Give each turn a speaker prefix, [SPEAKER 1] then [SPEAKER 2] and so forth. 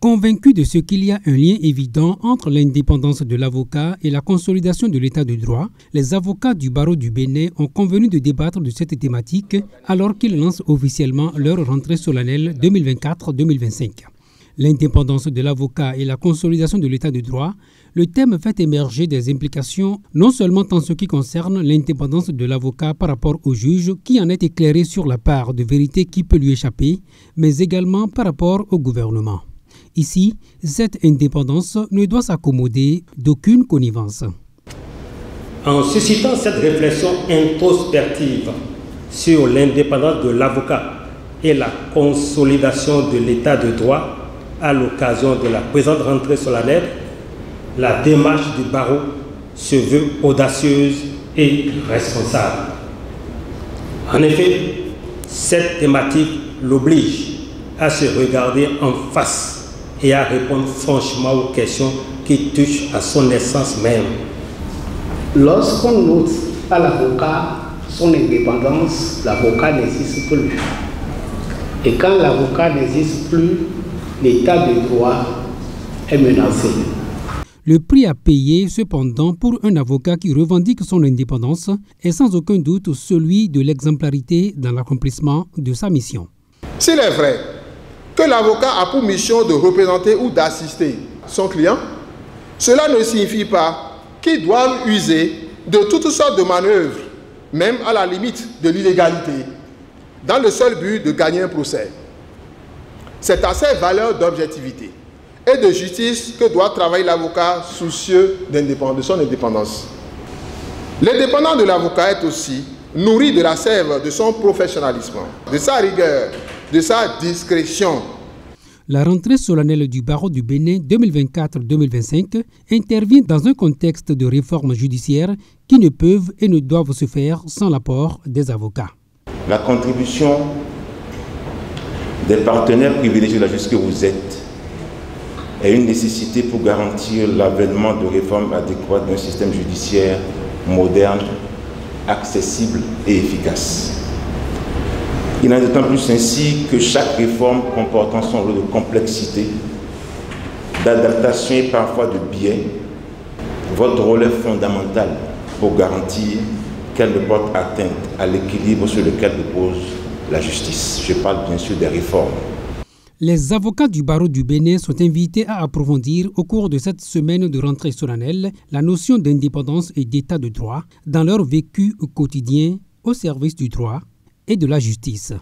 [SPEAKER 1] Convaincus de ce qu'il y a un lien évident entre l'indépendance de l'avocat et la consolidation de l'état de droit, les avocats du barreau du Bénin ont convenu de débattre de cette thématique alors qu'ils lancent officiellement leur rentrée solennelle 2024-2025. L'indépendance de l'avocat et la consolidation de l'état de droit, le thème fait émerger des implications non seulement en ce qui concerne l'indépendance de l'avocat par rapport au juge qui en est éclairé sur la part de vérité qui peut lui échapper, mais également par rapport au gouvernement. Ici, cette indépendance ne doit s'accommoder d'aucune connivence.
[SPEAKER 2] En suscitant cette réflexion introspective sur l'indépendance de l'avocat et la consolidation de l'état de droit à l'occasion de la présente rentrée solennelle, la démarche du barreau se veut audacieuse et responsable. En effet, cette thématique l'oblige à se regarder en face et à répondre franchement aux questions qui touchent à son essence même.
[SPEAKER 3] Lorsqu'on ôte à l'avocat son indépendance, l'avocat n'existe plus. Et quand l'avocat n'existe plus, l'état de droit est menacé.
[SPEAKER 1] Le prix à payer, cependant, pour un avocat qui revendique son indépendance est sans aucun doute celui de l'exemplarité dans l'accomplissement de sa mission.
[SPEAKER 4] S'il est vrai que l'avocat a pour mission de représenter ou d'assister son client, cela ne signifie pas qu'il doit user de toutes sortes de manœuvres, même à la limite de l'illégalité, dans le seul but de gagner un procès. C'est à ces valeurs d'objectivité et de justice que doit travailler l'avocat soucieux de son indépendance. L'indépendance de l'avocat est aussi nourri de la sève de son professionnalisme, de sa rigueur, de sa discrétion.
[SPEAKER 1] La rentrée solennelle du barreau du Bénin 2024-2025 intervient dans un contexte de réformes judiciaires qui ne peuvent et ne doivent se faire sans l'apport des avocats.
[SPEAKER 5] La contribution des partenaires privilégiés de la justice que vous êtes est une nécessité pour garantir l'avènement de réformes adéquates d'un système judiciaire moderne, accessible et efficace. Il en est d'autant plus ainsi que chaque réforme comportant son lot de complexité, d'adaptation et parfois de biais, votre rôle est fondamental pour garantir qu'elle ne porte atteinte à l'équilibre sur lequel repose la justice. Je parle bien sûr des réformes.
[SPEAKER 1] Les avocats du barreau du Bénin sont invités à approfondir au cours de cette semaine de rentrée solennelle la notion d'indépendance et d'état de droit dans leur vécu quotidien au service du droit et de la justice.